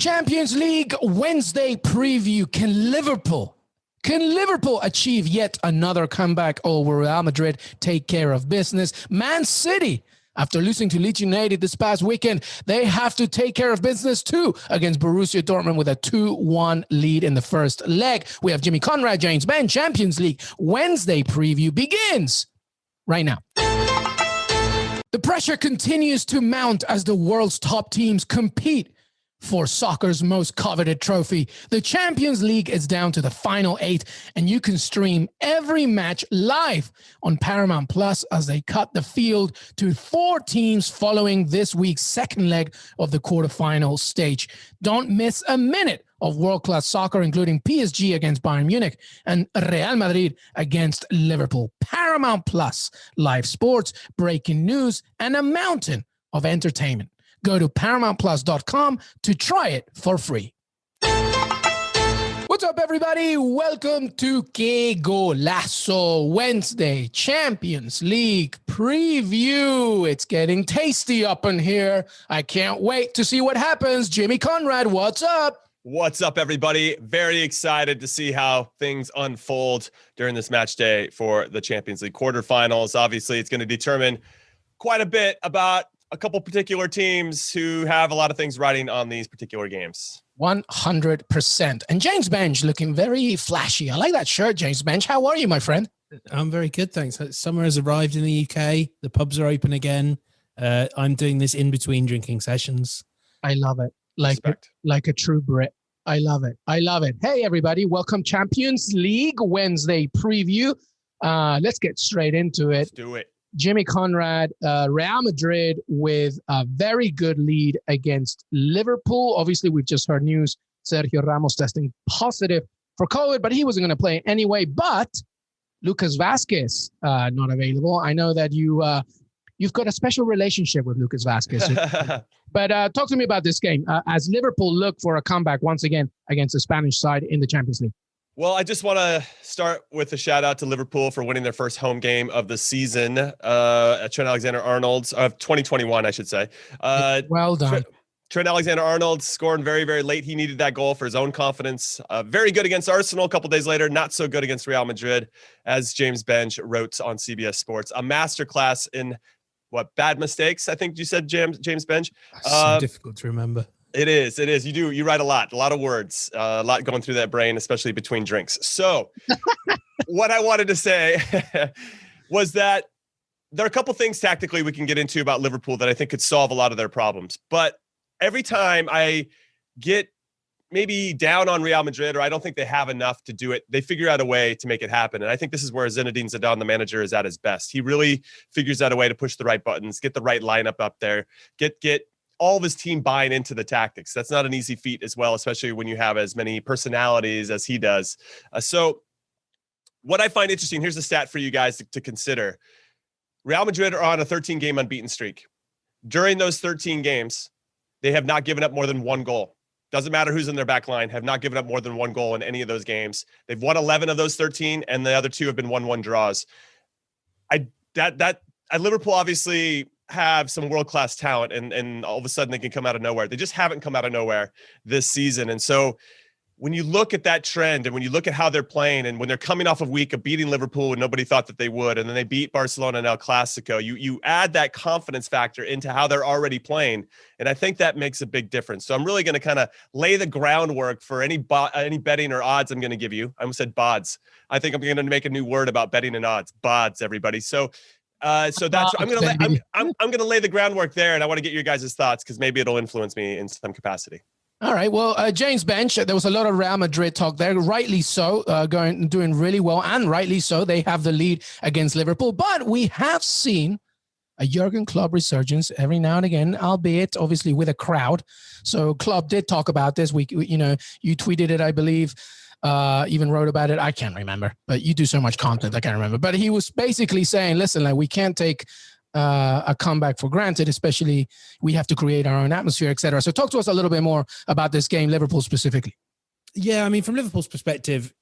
Champions League Wednesday preview. Can Liverpool achieve yet another comeback, or will Real Madrid take care of business? Man City, after losing to Leeds United this past weekend, they have to take care of business too against Borussia Dortmund with a 2-1 lead in the first leg. We have Jimmy Conrad, James Benge. Champions League Wednesday preview begins right now. The pressure continues to mount as the world's top teams compete for soccer's most coveted trophy. The Champions League is down to the final 8, and you can stream every match live on Paramount Plus as they cut the field to 4 teams following this week's second leg of the quarterfinal stage. Don't miss a minute of world-class soccer, including PSG against Bayern Munich and Real Madrid against Liverpool. Paramount Plus, live sports, breaking news, and a mountain of entertainment. Go to ParamountPlus.com to try it for free. What's up, everybody? Welcome to Qué Golazo Wednesday Champions League preview. It's getting tasty up in here. I can't wait to see what happens. Jimmy Conrad, what's up? What's up, everybody? Very excited to see how things unfold during this match day for the Champions League quarterfinals. Obviously, it's going to determine quite a bit about a couple particular teams who have a lot of things riding on these particular games. 100%. And James Benge looking very flashy. I like that shirt, James Benge. How are you, my friend? I'm very good, thanks. Summer has arrived in the UK. The pubs are open again. I'm doing this in between drinking sessions. I love it. Like a true Brit. I love it. I love it. Hey, everybody. Welcome Champions League Wednesday preview. Let's get straight into it. Let's do it. Jimmy Conrad, Real Madrid with a very good lead against Liverpool. Obviously, we've just heard news. Sergio Ramos testing positive for COVID, but he wasn't going to play anyway. But Lucas Vazquez, not available. I know that you've got a special relationship with Lucas Vazquez. But talk to me about this game as Liverpool look for a comeback once again against the Spanish side in the Champions League. Well, I just want to start with a shout out to Liverpool for winning their first home game of the season at Trent Alexander-Arnold's of 2021, I should say. Well done. Trent Alexander-Arnold scoring very, very late. He needed that goal for his own confidence. Very good against Arsenal a couple days later. Not so good against Real Madrid, as James Benge wrote on CBS Sports. A masterclass in bad mistakes, I think you said, James Benge. So difficult to remember. It is. You write a lot of words, a lot going through that brain, especially between drinks. So what I wanted to say was that there are a couple things tactically we can get into about Liverpool that I think could solve a lot of their problems. But every time I get maybe down on Real Madrid, or I don't think they have enough to do it, they figure out a way to make it happen. And I think this is where Zinedine Zidane, the manager, is at his best. He really figures out a way to push the right buttons, get the right lineup up there, get all of his team buying into the tactics. That's not an easy feat as well, especially when you have as many personalities as he does. So what I find interesting, here's a stat for you guys to consider. Real Madrid are on a 13-game unbeaten streak. During those 13 games, they have not given up more than 1 goal. Doesn't matter who's in their back line, have not given up more than 1 goal in any of those games. They've won 11 of those 13, and the other 2 have been 1-1 draws. Liverpool obviously have some world-class talent, and all of a sudden they can come out of nowhere. They just haven't come out of nowhere this season. And so when you look at that trend and when you look at how they're playing, and when they're coming off a week of beating Liverpool when nobody thought that they would, and then they beat Barcelona in El Clasico, you add that confidence factor into how they're already playing. And I think that makes a big difference. So I'm really going to kind of lay the groundwork for any betting or odds I'm going to give you. I almost said bods. I think I'm going to make a new word about betting and odds. Bods, everybody. So that's I'm going to lay the groundwork there, and I want to get your guys' thoughts because maybe it'll influence me in some capacity. All right. Well, James Benge, there was a lot of Real Madrid talk there, rightly so, doing really well, and rightly so. They have the lead against Liverpool, but we have seen a Jurgen Klopp resurgence every now and again, albeit obviously with a crowd. So Klopp did talk about this. You tweeted it, I believe. Even wrote about it. I can't remember, but you do so much content. I can't remember, but he was basically saying, listen, we can't take a comeback for granted, especially we have to create our own atmosphere, etc. So talk to us a little bit more about this game, Liverpool specifically. Yeah, I mean, from Liverpool's perspective,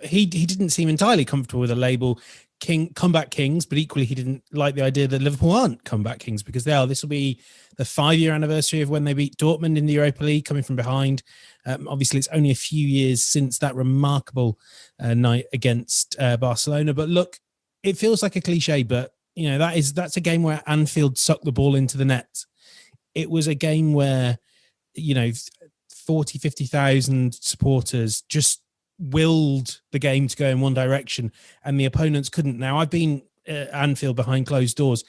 he didn't seem entirely comfortable with the label. comeback kings, but equally he didn't like the idea that Liverpool aren't comeback kings because they are. This will be the 5-year anniversary of when they beat Dortmund in the Europa League, coming from behind. Obviously, it's only a few years since that remarkable night against Barcelona. But look, it feels like a cliche, but that's a game where Anfield sucked the ball into the net. It was a game where 50,000 supporters just willed the game to go in one direction and the opponents couldn't. Now, I've been at Anfield behind closed doors.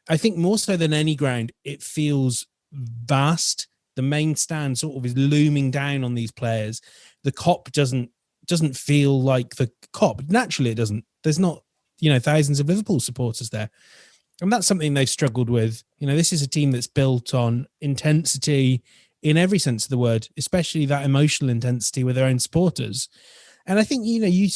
I think more so than any ground, it feels vast. The main stand sort of is looming down on these players. The Kop doesn't feel like the Kop. Naturally, it doesn't. There's not, thousands of Liverpool supporters there. And that's something they've struggled with. This is a team that's built on intensity in every sense of the word, especially that emotional intensity with their own supporters. And I think, you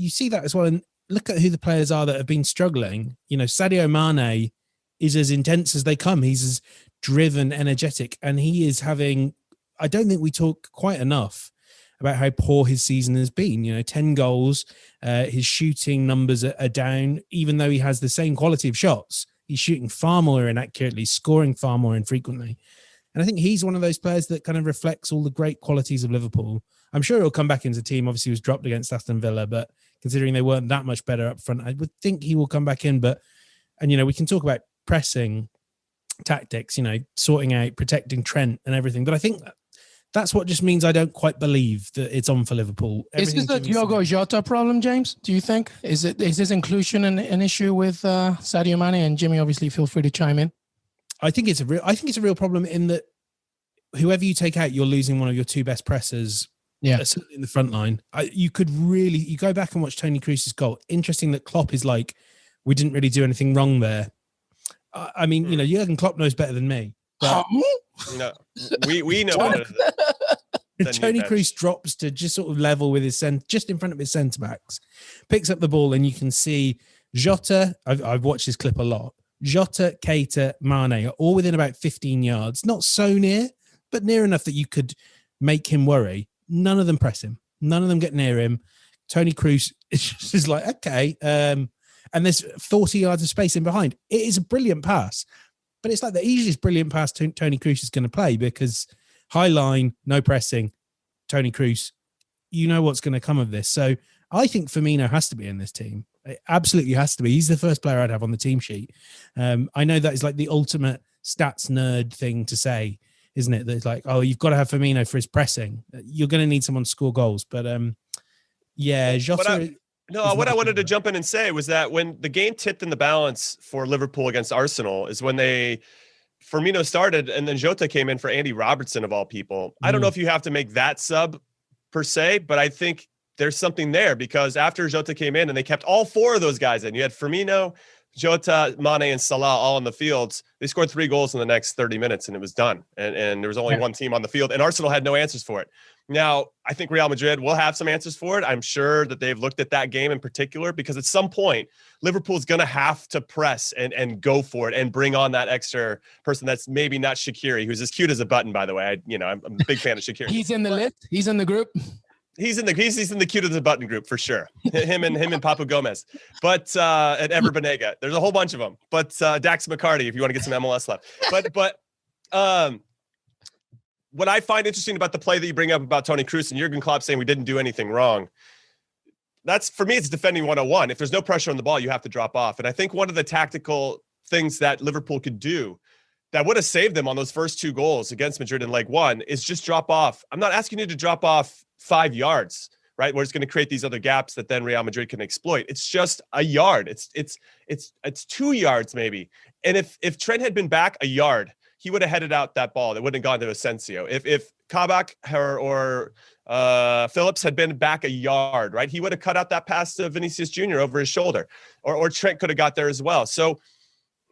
see that as well. And look at who the players are that have been struggling. Sadio Mane is as intense as they come. He's as driven, energetic, and he is having, I don't think we talk quite enough about how poor his season has been. 10 goals, his shooting numbers are down, even though he has the same quality of shots. He's shooting far more inaccurately, scoring far more infrequently. And I think he's one of those players that kind of reflects all the great qualities of Liverpool. I'm sure he'll come back into the team. Obviously, he was dropped against Aston Villa, but considering they weren't that much better up front, I would think he will come back in. And we can talk about pressing tactics, sorting out, protecting Trent and everything. But I think that's what just means I don't quite believe that it's on for Liverpool. Is this the Diogo Jota problem, James? Do you think? Is this inclusion an issue with Sadio Mane? And Jimmy, obviously, feel free to chime in. I think it's a real problem in that whoever you take out, you're losing one of your two best pressers. Yeah, in the front line. You go back and watch Toni Kroos's goal. Interesting that Klopp is like, we didn't really do anything wrong there. I mean, Jurgen Klopp knows better than me. But no, we know better than Toni Kroos drops to just sort of level with just in front of his centre backs, picks up the ball, and you can see Jota. I've watched this clip a lot. Jota, Keita, Mane are all within about 15 yards. Not so near, but near enough that you could make him worry. None of them press him. None of them get near him. Toni Kroos is like, okay. And there's 40 yards of space in behind. It is a brilliant pass. But it's like the easiest brilliant pass Toni Kroos is going to play because high line, no pressing, Toni Kroos, you know what's going to come of this. So I think Firmino has to be in this team. It absolutely has to be. He's the first player I'd have on the team sheet. I know that is like the ultimate stats nerd thing to say, isn't it? That it's like, oh, you've got to have Firmino for his pressing. You're going to need someone to score goals. But Jota... What I wanted to jump in and say was that when the game tipped in the balance for Liverpool against Arsenal is when Firmino started and then Jota came in for Andy Robertson of all people. I don't know if you have to make that sub per se, but I think there's something there because after Jota came in and they kept all four of those guys in, you had Firmino, Jota, Mane, and Salah all on the fields. They scored 3 goals in the next 30 minutes and it was done. And there was only one team on the field and Arsenal had no answers for it. Now, I think Real Madrid will have some answers for it. I'm sure that they've looked at that game in particular because at some point, Liverpool's going to have to press and go for it and bring on that extra person that's maybe not Shaqiri, who's as cute as a button, by the way. I'm a big fan of Shaqiri. He's in the list. He's in the group. He's in the cute as a button group for sure. Him and Papu Gomez, but and Ever Banega. There's a whole bunch of them. But Dax McCarty, if you want to get some MLS left. But what I find interesting about the play that you bring up about Toni Kroos and Jurgen Klopp saying we didn't do anything wrong. That's for me, it's defending 101. If there's no pressure on the ball, you have to drop off. And I think one of the tactical things that Liverpool could do that would have saved them on those first 2 goals against Madrid in leg 1 is just drop off. I'm not asking you to drop off 5 yards, right? Where it's going to create these other gaps that then Real Madrid can exploit. It's just a yard. It's 2 yards maybe. And if Trent had been back a yard, he would have headed out that ball. That wouldn't have gone to Ascencio. If Kabak or Phillips had been back a yard, right? He would have cut out that pass to Vinicius Jr. over his shoulder, or Trent could have got there as well. So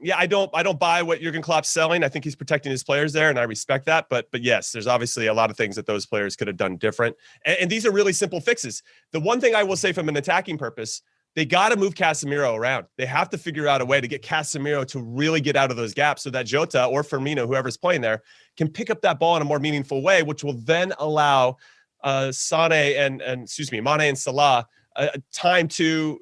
yeah, I don't buy what Jurgen Klopp's selling. I think he's protecting his players there, and I respect that. But yes, there's obviously a lot of things that those players could have done different. And these are really simple fixes. The one thing I will say from an attacking purpose, they got to move Casemiro around. They have to figure out a way to get Casemiro to really get out of those gaps so that Jota or Firmino, whoever's playing there, can pick up that ball in a more meaningful way, which will then allow Mane and Salah time to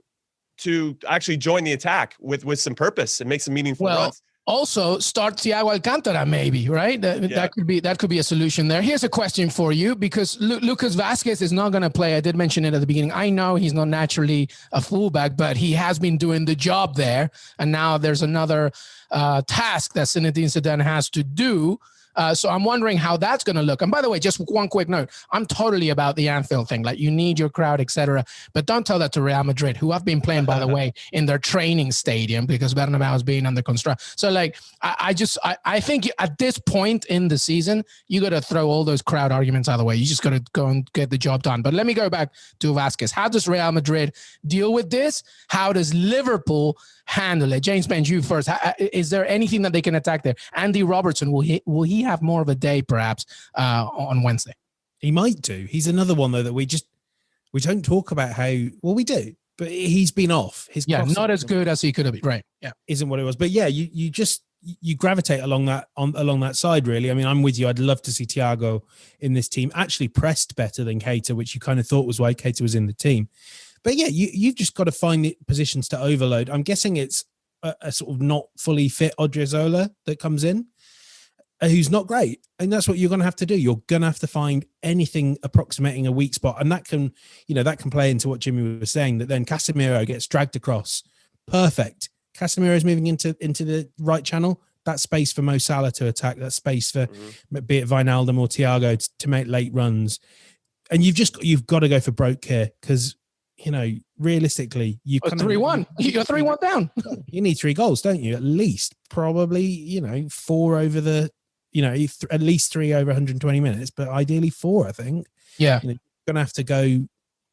to actually join the attack with some purpose and make some meaningful runs. Also, start Thiago Alcantara, maybe, right? That could be a solution there. Here's a question for you, because Lucas Vazquez is not going to play. I did mention it at the beginning. I know he's not naturally a fullback, but he has been doing the job there. And now there's another task that Zinedine Zidane has to do. So I'm wondering how that's going to look. And by the way, just one quick note. I'm totally about the Anfield thing. Like, you need your crowd, etc. But don't tell that to Real Madrid, who have been playing, by the way, in their training stadium, because Bernabeu is being under construction. So, like, I think at this point in the season, you got to throw all those crowd arguments out of the way. You just got to go and get the job done. But let me go back to Vazquez. How does Real Madrid deal with this? How does Liverpool handle it? James Benge, you first. Is there anything that they can attack there? Andy Robertson, will he have more of a day perhaps on Wednesday? He might do. He's another one though that we don't talk about how well we do, but he's been off. His not as good as he could have been. Right. Yeah. Isn't what it was. But yeah, you gravitate along that side, really. I mean, I'm with you. I'd love to see Thiago in this team, actually pressed better than Keita, which you kind of thought was why Keita was in the team. But yeah, you've just got to find the positions to overload. I'm guessing it's a sort of not fully fit Odriozola that comes in, who's not great. And that's what you're going to have to do. You're going to have to find anything approximating a weak spot. And that can play into what Jimmy was saying, that then Casemiro gets dragged across. Perfect. Casemiro is moving into the right channel. That space for Mo Salah to attack, that space for be it Wijnaldum or Thiago to make late runs. And you've got to go for broke here, because realistically, you 3-1. You're 3-1 down. You need 3 goals, don't you? At least, probably, 4 over the, at least 3 over 120 minutes, but ideally 4, I think. Yeah. You're going to have to go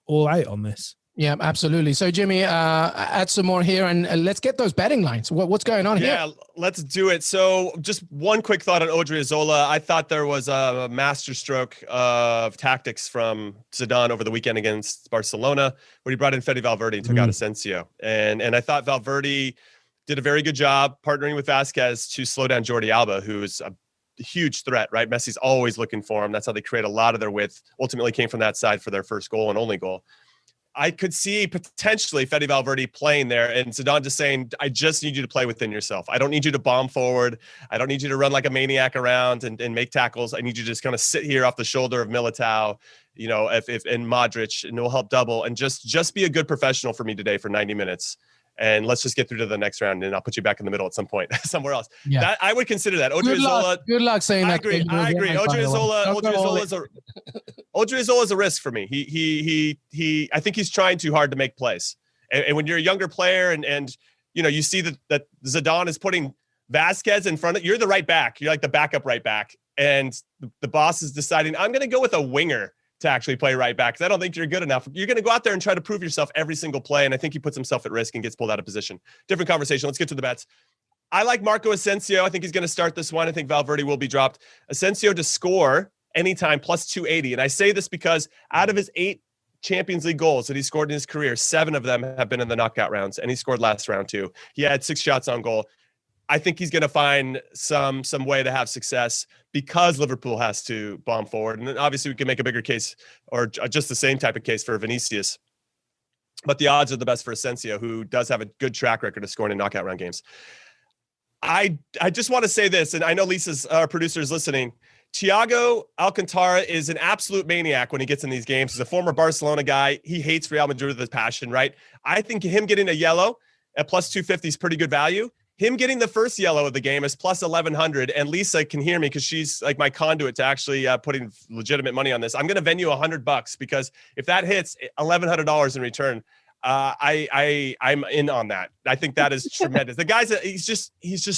all out on this. Yeah, absolutely. So, Jimmy, add some more here, and let's get those betting lines. What's going on here? Yeah, let's do it. So, just one quick thought on Odriozola. I thought there was a masterstroke of tactics from Zidane over the weekend against Barcelona, where he brought in Fede Valverde and took out Ascencio. And I thought Valverde did a very good job partnering with Vazquez to slow down Jordi Alba, who is a huge threat, right? Messi's always looking for him. That's how they create a lot of their width. Ultimately came from that side for their first goal and only goal. I could see potentially Fede Valverde playing there and Zidane just saying, I just need you to play within yourself. I don't need you to bomb forward. I don't need you to run like a maniac around and make tackles. I need you to just kind of sit here off the shoulder of Militao, if and Modric, and it'll help double, and just be a good professional for me today for 90 minutes. And let's just get through to the next round, and I'll put you back in the middle at some point somewhere else. Yeah. That I would consider that. Odriozola. Good luck saying that. I agree. Odriozola is a risk for me. He I think he's trying too hard to make plays. And when you're a younger player and you see that Zidane is putting Vazquez in front of you're the right back. You're like the backup right back. And the boss is deciding, I'm going to go with a winger to actually play right back, because I don't think you're good enough. You're going to go out there and try to prove yourself every single play, and I think he puts himself at risk and gets pulled out of position. Different conversation. Let's get to the bets. I like Marco Ascencio. I think he's going to start this one. I think Valverde will be dropped. Ascencio to score anytime, plus 280. And I say this because out of his 8 Champions League goals that he scored in his career, 7 of them have been in the knockout rounds, and he scored last round too. He had 6 shots on goal. I think he's going to find some way to have success because Liverpool has to bomb forward. And then obviously we can make a bigger case, or just the same type of case for Vinicius. But the odds are the best for Asensio, who does have a good track record of scoring in knockout round games. I just want to say this, and I know Lisa's our producer is listening. Thiago Alcantara is an absolute maniac when he gets in these games. He's a former Barcelona guy. He hates Real Madrid with his passion, right? I think him getting a yellow at plus 250 is pretty good value. Him getting the first yellow of the game is plus 1,100, and Lisa can hear me because she's like my conduit to actually putting legitimate money on this. I'm going to venue $100 because if that hits $1,100 in return, I'm in on that. I think that is tremendous. The guy's he's just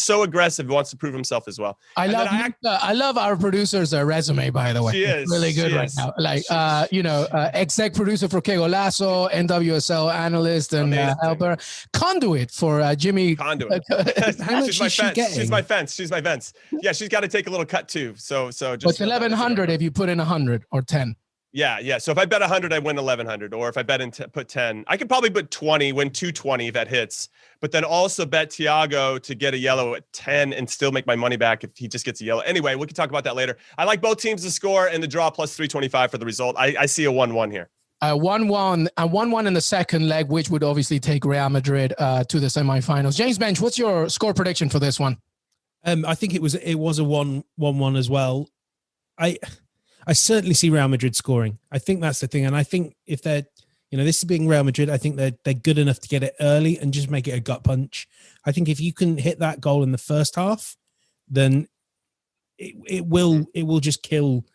so aggressive. He wants to prove himself as well. I love our producer's resume, by the way. She is really good right now. Like exec producer for Qué Golazo, NWSL analyst and helper, conduit for Jimmy. Conduit. She's my fence. She's my fence. Yeah, she's got to take a little cut too. So just. What's 1,100 if you put in 100 or 10? Yeah. So if I bet 100, I win 1,100. Or if I bet put 10, I could probably put 20, win 220 if that hits. But then also bet Thiago to get a yellow at 10 and still make my money back if he just gets a yellow. Anyway, we can talk about that later. I like both teams to score and the draw plus 325 for the result. I see a 1-1 here. 1-1 and 1-1 in the second leg, which would obviously take Real Madrid to the semifinals. James Benge, what's your score prediction for this one? I think it was a 1-1 as well. I certainly see Real Madrid scoring. I think that's the thing, and I think if they're, this is being Real Madrid, I think they're good enough to get it early and just make it a gut punch. I think if you can hit that goal in the first half, then it will just kill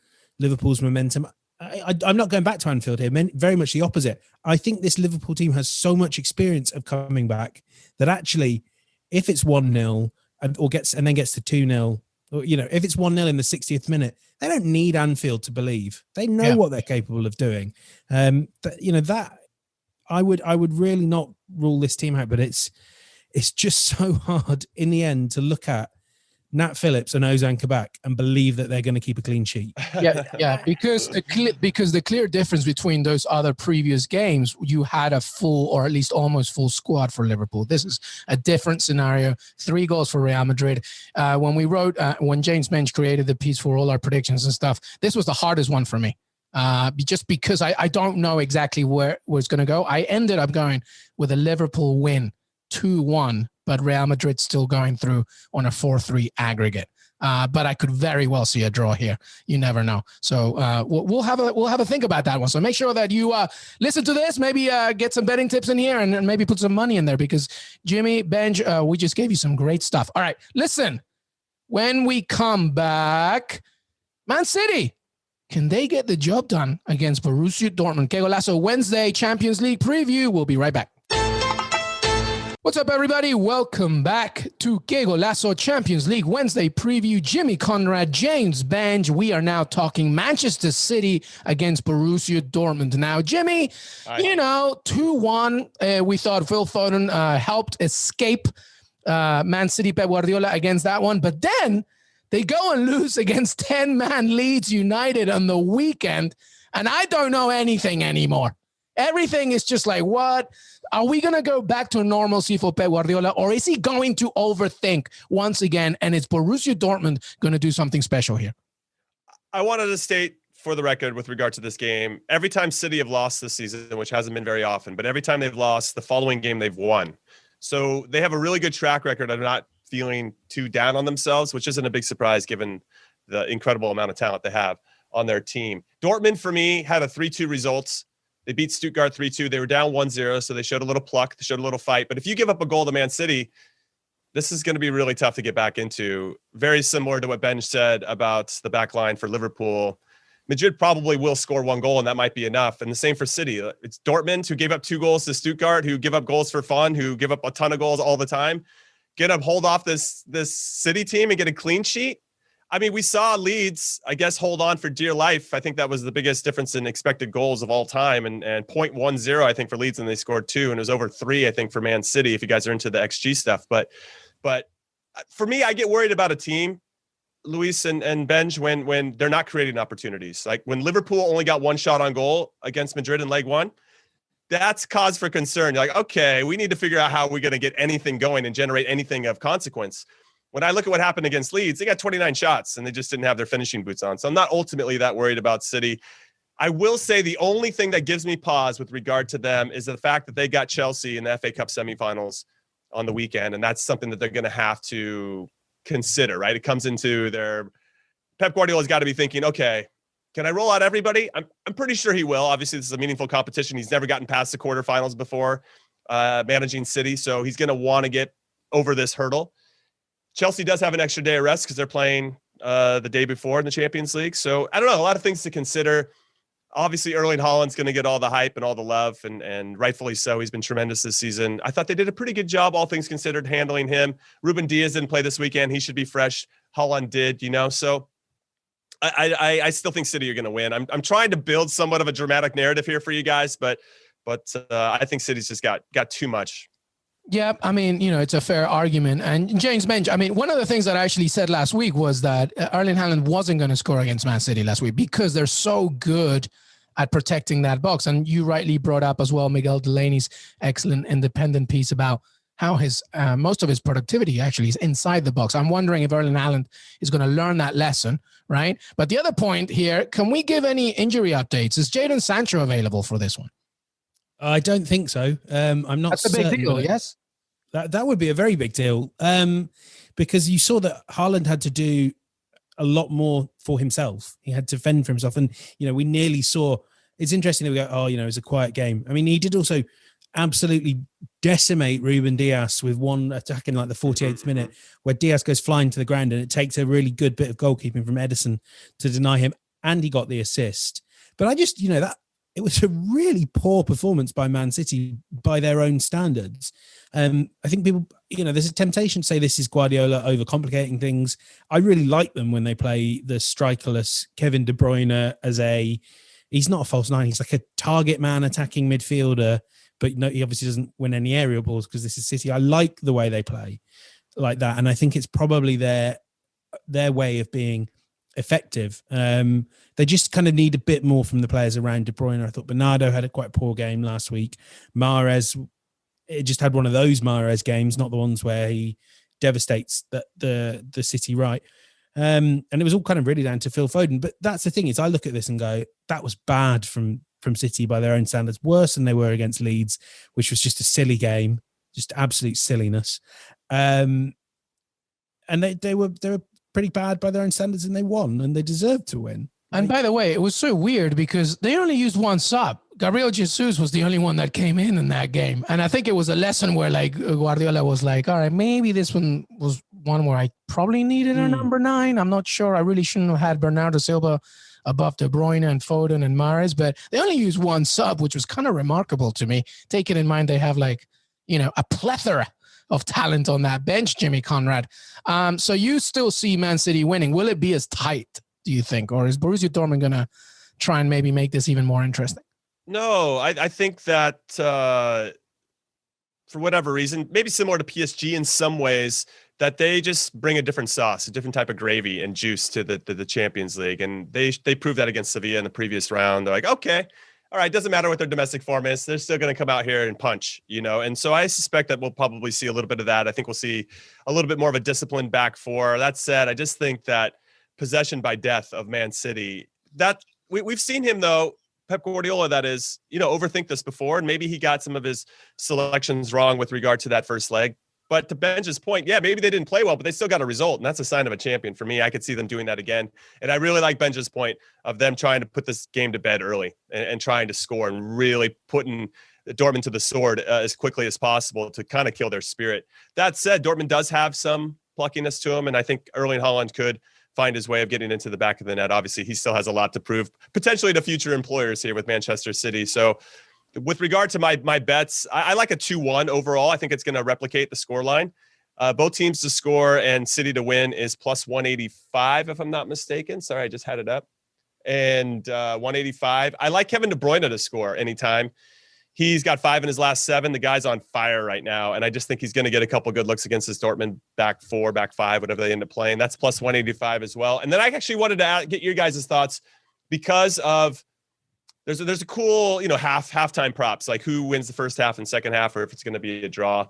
Liverpool's momentum. I'm not going back to Anfield here. Very much the opposite. I think this Liverpool team has so much experience of coming back that actually, if it's 1-0 and then gets to 2-0, or, if it's 1-0 in the 60th minute, they don't need Anfield to believe. They know what they're capable of doing. That I would really not rule this team out, but it's just so hard in the end to look at Nat Phillips and Ozan Kabak and believe that they're going to keep a clean sheet. Because the clear difference between those other previous games, you had a full or at least almost full squad for Liverpool. This is a different scenario. 3 goals for Real Madrid. When James Benge created the piece for all our predictions and stuff, this was the hardest one for me. Just because I don't know exactly where it's going to go. I ended up going with a Liverpool win 2-1, but Real Madrid still going through on a 4-3 aggregate. But I could very well see a draw here. You never know. So we'll have a think about that one. So make sure that you listen to this. Maybe get some betting tips in here and maybe put some money in there, because Jimmy, Benge, we just gave you some great stuff. All right, listen. When we come back, Man City, can they get the job done against Borussia Dortmund? Qué Golazo Wednesday Champions League preview. We'll be right back. What's up, everybody? Welcome back to Qué Golazo Champions League Wednesday preview. Jimmy, Conrad, James Benge. We are now talking Manchester City against Borussia Dortmund. Now, Jimmy, 2-1. We thought Phil Foden helped escape Man City, Pep Guardiola against that one. But then they go and lose against 10-man Leeds United on the weekend. And I don't know anything anymore. Everything is just like, what? Are we going to go back to normalcy for Pep Guardiola, or is he going to overthink once again, and is Borussia Dortmund going to do something special here? I wanted to state for the record with regard to this game, every time City have lost this season, which hasn't been very often, but every time they've lost, the following game they've won. So they have a really good track record of not feeling too down on themselves, which isn't a big surprise given the incredible amount of talent they have on their team. Dortmund, for me, had a 3-2 results. They beat Stuttgart 3-2. They were down 1-0, so they showed a little pluck. They showed a little fight. But if you give up a goal to Man City, this is going to be really tough to get back into. Very similar to what Benge said about the back line for Liverpool. Madrid probably will score 1 goal, and that might be enough. And the same for City. It's Dortmund, who gave up 2 goals to Stuttgart, who give up goals for fun, who give up a ton of goals all the time. Get up, hold off this City team and get a clean sheet. I mean, we saw Leeds, I guess, hold on for dear life. I think that was the biggest difference in expected goals of all time. And 0.10, I think, for Leeds, and they scored 2. And it was over 3, I think, for Man City, if you guys are into the XG stuff. But for me, I get worried about a team, Luis and Benge, when they're not creating opportunities. Like when Liverpool only got 1 shot on goal against Madrid in leg 1, that's cause for concern. You're like, okay, we need to figure out how we're going to get anything going and generate anything of consequence. When I look at what happened against Leeds, they got 29 shots and they just didn't have their finishing boots on. So I'm not ultimately that worried about City. I will say the only thing that gives me pause with regard to them is the fact that they got Chelsea in the FA Cup semifinals on the weekend. And that's something that they're going to have to consider, right? It comes into their Pep Guardiola's got to be thinking, okay, can I roll out everybody? I'm pretty sure he will. Obviously, this is a meaningful competition. He's never gotten past the quarterfinals before managing City. So he's going to want to get over this hurdle. Chelsea does have an extra day of rest because they're playing the day before in the Champions League. So I don't know, a lot of things to consider. Obviously, Erling Haaland's going to get all the hype and all the love, and rightfully so. He's been tremendous this season. I thought they did a pretty good job, all things considered, handling him. Ruben Diaz didn't play this weekend. He should be fresh. Haaland did, So I still think City are going to win. I'm trying to build somewhat of a dramatic narrative here for you guys, but I think City's just got too much. Yeah, I mean, it's a fair argument. And James Benge, I mean, one of the things that I actually said last week was that Erling Haaland wasn't going to score against Man City last week because they're so good at protecting that box. And you rightly brought up as well Miguel Delaney's excellent independent piece about how his most of his productivity actually is inside the box. I'm wondering if Erling Haaland is going to learn that lesson, right? But the other point here, can we give any injury updates? Is Jadon Sancho available for this one? I don't think so. I'm not. That's a big deal, yes? That would be a very big deal, because you saw that Haaland had to do a lot more for himself. He had to fend for himself. And, we nearly saw, it's interesting that we go, it was a quiet game. I mean, he did also absolutely decimate Ruben Dias with one attack in like the 48th minute, where Dias goes flying to the ground, and it takes a really good bit of goalkeeping from Ederson to deny him. And he got the assist. But I just, that it was a really poor performance by Man City by their own standards. I think people, there's a temptation to say this is Guardiola overcomplicating things. I really like them when they play the strikerless Kevin De Bruyne he's not a false nine. He's like a target man attacking midfielder, but no, he obviously doesn't win any aerial balls because this is City. I like the way they play like that. And I think it's probably their way of being effective. They just kind of need a bit more from the players around De Bruyne. I thought Bernardo had a quite poor game last week. Mahrez, it just had one of those Mahrez games, not the ones where he devastates the City right. And it was all kind of really down to Phil Foden. But that's the thing is, I look at this and go, that was bad from City by their own standards, worse than they were against Leeds, which was just a silly game, just absolute silliness. And they were pretty bad by their own standards, and they won, and they deserved to win. And by the way, it was so weird because they only used one sub. Gabriel Jesus was the only one that came in that game. And I think it was a lesson where like Guardiola was like, all right, maybe this one was one where I probably needed a number 9. I'm not sure. I really shouldn't have had Bernardo Silva above De Bruyne and Foden and Mahrez, but they only used one sub, which was kind of remarkable to me. Taking in mind they have like, a plethora of talent on that bench, Jimmy Conrad. So you still see Man City winning. Will it be as tight, do you think? Or is Borussia Dortmund going to try and maybe make this even more interesting? No, I think that for whatever reason, maybe similar to PSG in some ways, that they just bring a different sauce, a different type of gravy and juice to the Champions League. And they proved that against Sevilla in the previous round. They're like, okay, all right, doesn't matter what their domestic form is. They're still going to come out here and punch, And so I suspect that we'll probably see a little bit of that. I think we'll see a little bit more of a disciplined back four. That said, I just think that possession by death of Man City, that we've seen him though, Pep Guardiola, that is, overthink this before. And maybe he got some of his selections wrong with regard to that first leg. But to Benge's point, yeah, maybe they didn't play well, but they still got a result. And that's a sign of a champion for me. I could see them doing that again. And I really like Benge's point of them trying to put this game to bed early and trying to score and really putting Dortmund to the sword as quickly as possible to kind of kill their spirit. That said, Dortmund does have some pluckiness to him. And I think Erling Haaland could find his way of getting into the back of the net. Obviously, he still has a lot to prove, potentially to future employers here with Manchester City. So with regard to my bets, I like a 2-1 overall. I think it's going to replicate the scoreline. Both teams to score and City to win is plus 185, if I'm not mistaken. Sorry, I just had it up. And 185. I like Kevin De Bruyne to score anytime. He's got 5 in his last 7. The guy's on fire right now. And I just think he's going to get a couple good looks against this Dortmund back 4, back 5, whatever they end up playing. That's plus 185 as well. And then I actually wanted to get your guys' thoughts because of there's a cool, halftime props, like who wins the first half and second half, or if it's going to be a draw.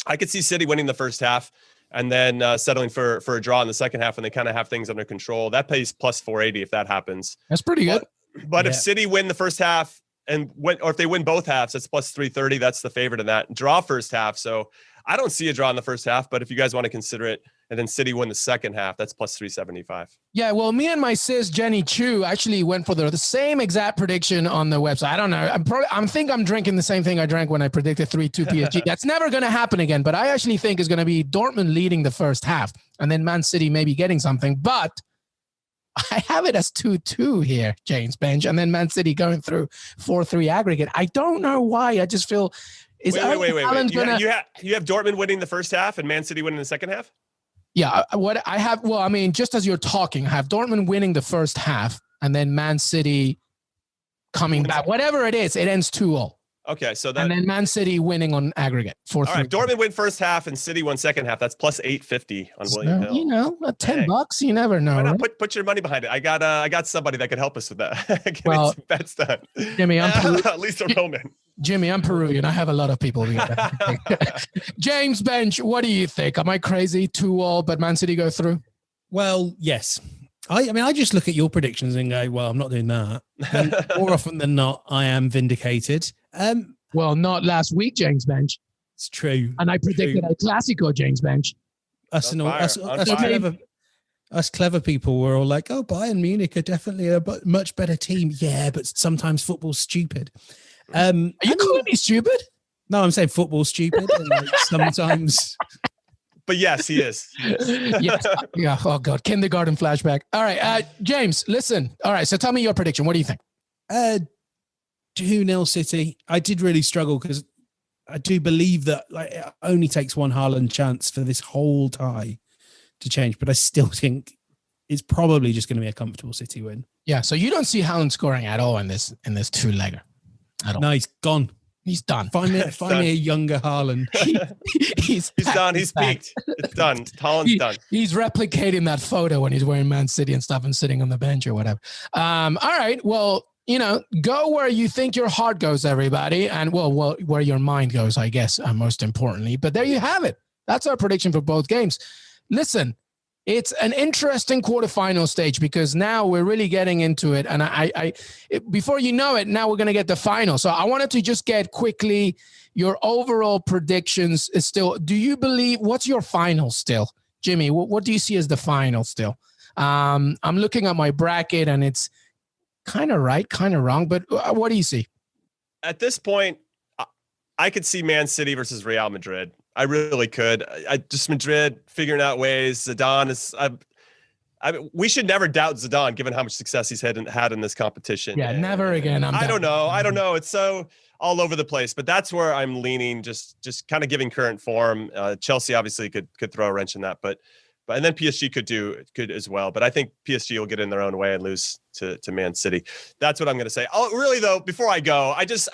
I could see City winning the first half and then settling for a draw in the second half when they kind of have things under control. That pays plus 480 if that happens. That's pretty good. But if City win the first half, or if they win both halves, that's plus 330. That's the favorite in that. Draw first half. So I don't see a draw in the first half, but if you guys want to consider it, and then City win the second half, that's plus 375. Yeah, well, me and my sis, Jenny Chu, actually went for the same exact prediction on the website. I don't know. I'm drinking the same thing I drank when I predicted 3-2 PSG. That's never going to happen again, but I actually think it's going to be Dortmund leading the first half and then Man City maybe getting something. But I have it as 2-2 here, James Benge, and then Man City going through 4-3 aggregate. I don't know why. I just feel... Wait. You have Dortmund winning the first half and Man City winning the second half? Yeah, just as you're talking, I have Dortmund winning the first half and then Man City coming back. Whatever it is, it ends 2-0. Okay, so and then Man City winning on aggregate 4-3. All right, Dortmund win first half and City win second half. That's plus 850 on William Hill. $10. You never know. Why not put your money behind it? I got somebody that could help us with that. Get some bets done. Jimmy, at least a Roman. Jimmy, I'm Peruvian. I have a lot of people. James Benge, what do you think? Am I crazy? 2-2, but Man City go through? Well, yes. I mean, I just look at your predictions and go, well, I'm not doing that. And more often than not, I am vindicated. Well, not last week, James Benge. It's true. And I predicted a Classico, James Benge. Us clever people were all like, oh, Bayern Munich are definitely a much better team. Yeah, but sometimes football's stupid. Are you calling me stupid? No, I'm saying football's stupid. And like sometimes... But yes, he is. Yes. Yeah. Oh, God. Kindergarten flashback. All right. James, listen. All right. So tell me your prediction. What do you think? 2-0 City. I did really struggle because I do believe that like it only takes one Haaland chance for this whole tie to change. But I still think it's probably just going to be a comfortable City win. Yeah. So you don't see Haaland scoring at all in this two-legger? No, he's gone. He's done. Find me a younger Haaland. He's done. He's peaked. It's done. Haaland's done. He's replicating that photo when he's wearing Man City and stuff and sitting on the bench or whatever. All right. Well, go where you think your heart goes, everybody. And well, where your mind goes, I guess, most importantly. But there you have it. That's our prediction for both games. Listen, it's an interesting quarterfinal stage because now we're really getting into it. And before you know it, now we're going to get the final. So I wanted to just get quickly your overall predictions. Do you believe, what's your final still? Jimmy, what do you see as the final still? I'm looking at my bracket and it's kind of right, kind of wrong, but what do you see? At this point, I could see Man City versus Real Madrid. I really could. Just Madrid figuring out ways. Zidane is. We should never doubt Zidane, given how much success he's had in this competition. Yeah, never again. I don't know. It's so all over the place, but that's where I'm leaning. Just kind of giving current form. Chelsea obviously could throw a wrench in that, but and then PSG could as well. But I think PSG will get in their own way and lose to Man City. That's what I'm going to say. Oh, really though? Before I go, I just.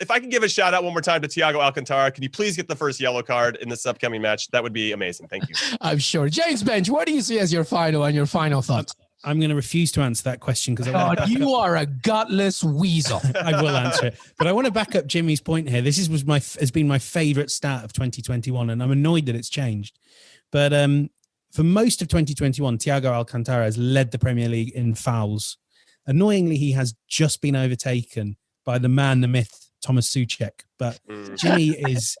If I can give a shout out one more time to Thiago Alcantara, can you please get the first yellow card in this upcoming match? That would be amazing. Thank you. I'm sure. James Benge, what do you see as your final and your final thoughts? I'm going to refuse to answer that question because you are a gutless weasel. I will answer it, but I want to back up Jimmy's point here. This has been my favorite start of 2021, and I'm annoyed that it's changed. But for most of 2021, Thiago Alcantara has led the Premier League in fouls. Annoyingly, he has just been overtaken by the man, the myth, Thomas Souček, but Jimmy is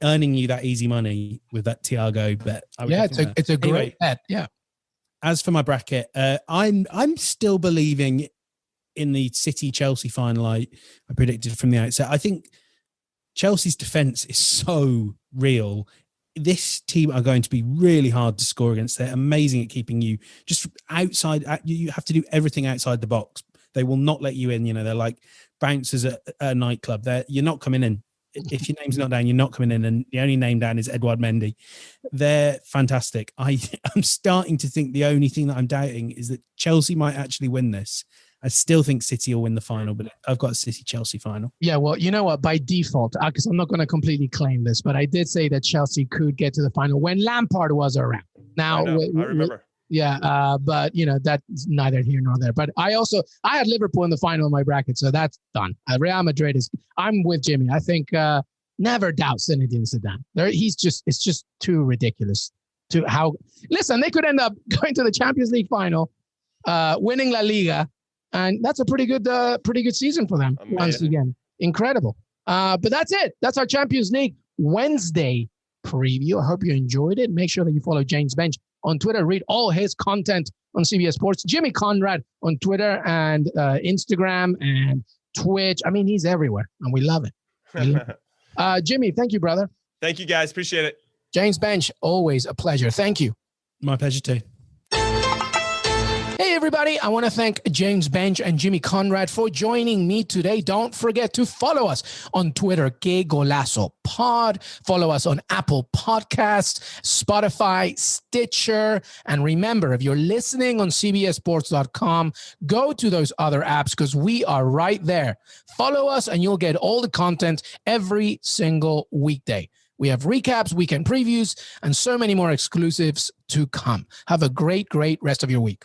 earning you that easy money with that Thiago bet. Yeah, it's a great bet. Yeah. As for my bracket, I'm still believing in the City Chelsea final. I predicted from the outset. I think Chelsea's defense is so real. This team are going to be really hard to score against. They're amazing at keeping you just outside. You have to do everything outside the box. They will not let you in. They're like bouncers at a nightclub. You're not coming in. If your name's not down, you're not coming in. And the only name down is Edouard Mendy. They're fantastic. I'm starting to think the only thing that I'm doubting is that Chelsea might actually win this. I still think City will win the final, but I've got a City-Chelsea final. Yeah, well, you know what? By default, because I'm not going to completely claim this, but I did say that Chelsea could get to the final when Lampard was around. Now, I remember. Yeah, but that's neither here nor there. But I had Liverpool in the final in my bracket, so that's done. Real Madrid I'm with Jimmy. I think never doubt Zinedine Zidane. It's just too ridiculous. Listen, they could end up going to the Champions League final, winning La Liga, and that's a pretty good season for them. Amazing. Once again, incredible. But that's it. That's our Champions League Wednesday preview. I hope you enjoyed it. Make sure that you follow James Benge on Twitter. Read all his content on CBS Sports. Jimmy Conrad on Twitter and Instagram and Twitch. I mean, he's everywhere, and we love it. Jimmy, thank you, brother. Thank you, guys. Appreciate it. James Benge, always a pleasure. Thank you. My pleasure, too. Hey, everybody. I want to thank James Benge and Jimmy Conrad for joining me today. Don't forget to follow us on Twitter, Qué Golazo Pod. Follow us on Apple Podcasts, Spotify, Stitcher. And remember, if you're listening on cbssports.com, go to those other apps because we are right there. Follow us and you'll get all the content every single weekday. We have recaps, weekend previews, and so many more exclusives to come. Have a great, great rest of your week.